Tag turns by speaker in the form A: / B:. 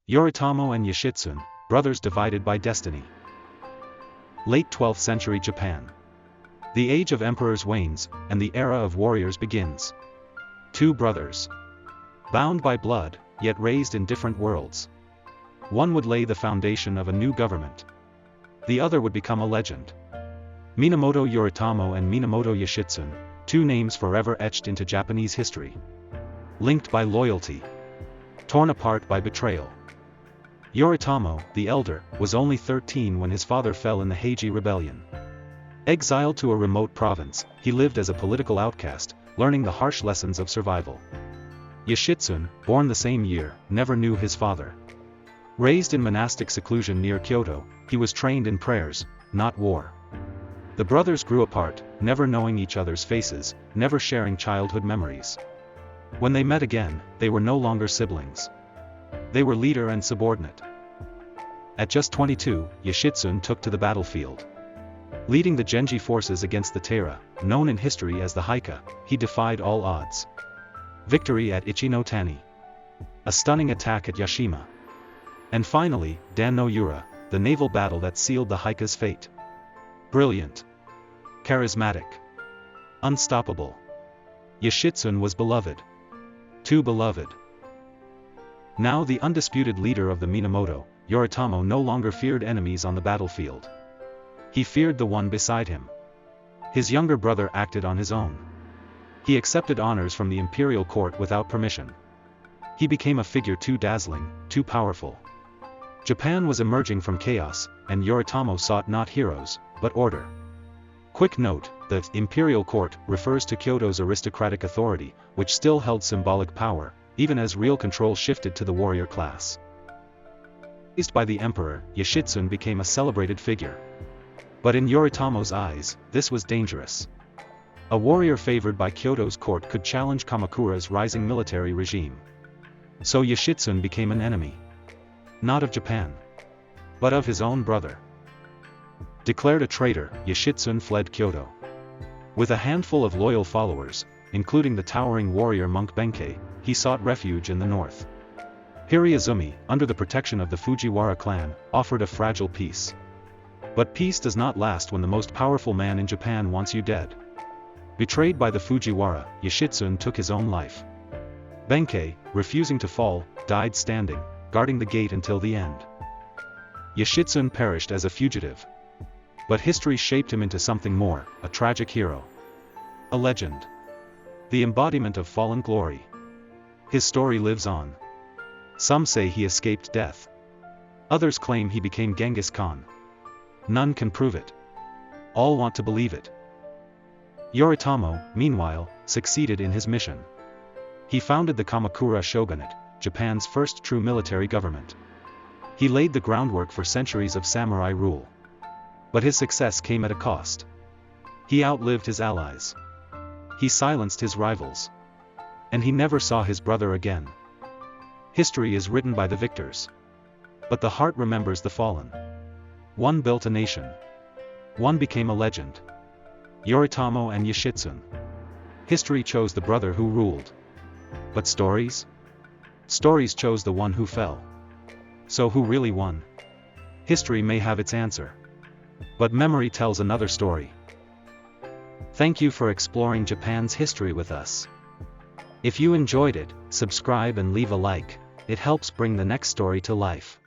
A: Yoritomo and Yoshitsune, brothers divided by destiny. Late 12th century Japan. The age of emperors wanes, and the era of warriors begins. Two brothers. Bound by blood, yet raised in different worlds. One would lay the foundation of a new government. The other would become a legend. Minamoto Yoritomo and Minamoto Yoshitsune, two names forever etched into Japanese history. Linked by loyalty. Torn apart by betrayal. Yoritomo, the elder, was only 13 when his father fell in the Heiji Rebellion. Exiled to a remote province, he lived as a political outcast, learning the harsh lessons of survival. Yoshitsune, born the same year, never knew his father. Raised in monastic seclusion near Kyoto, he was trained in prayers, not war. The brothers grew apart, never knowing each other's faces, never sharing childhood memories. When they met again, they were no longer siblings. They were leader and subordinate. At just 22, Yoshitsune took to the battlefield. Leading the Genji forces against the Taira, known in history as the Haika, he defied all odds. Victory at Ichi-no-Tani. A stunning attack at Yashima. And finally, Dan no Yura, the naval battle that sealed the Haika's fate. Brilliant. Charismatic. Unstoppable. Yoshitsune was beloved. Too beloved. Now the undisputed leader of the Minamoto, Yoritomo no longer feared enemies on the battlefield. He feared the one beside him. His younger brother acted on his own. He accepted honors from the imperial court without permission. He became a figure too dazzling, too powerful. Japan was emerging from chaos, and Yoritomo sought not heroes, but order. Quick note, the imperial court refers to Kyoto's aristocratic authority, which still held symbolic power, even as real control shifted to the warrior class. Raised by the emperor, Yoshitsune became a celebrated figure. But in Yoritomo's eyes, this was dangerous. A warrior favored by Kyoto's court could challenge Kamakura's rising military regime. So Yoshitsune became an enemy. Not of Japan. But of his own brother. Declared a traitor, Yoshitsune fled Kyoto. With a handful of loyal followers, including the towering warrior monk Benkei, he sought refuge in the north. Hiraizumi, under the protection of the Fujiwara clan, offered a fragile peace. But peace does not last when the most powerful man in Japan wants you dead. Betrayed by the Fujiwara, Yoshitsune took his own life. Benkei, refusing to fall, died standing, guarding the gate until the end. Yoshitsune perished as a fugitive. But history shaped him into something more, a tragic hero. A legend. The embodiment of fallen glory. His story lives on. Some say he escaped death. Others claim he became Genghis Khan. None can prove it. All want to believe it. Yoritomo, meanwhile, succeeded in his mission. He founded the Kamakura shogunate, Japan's first true military government. He laid the groundwork for centuries of samurai rule. But his success came at a cost. He outlived his allies. He silenced his rivals. And he never saw his brother again. History is written by the victors. But the heart remembers the fallen. One built a nation. One became a legend. Yoritomo and Yoshitsune. History chose the brother who ruled. But stories? Stories chose the one who fell. So who really won? History may have its answer. But memory tells another story. Thank you for exploring Japan's history with us. If you enjoyed it, subscribe and leave a like. It helps bring the next story to life.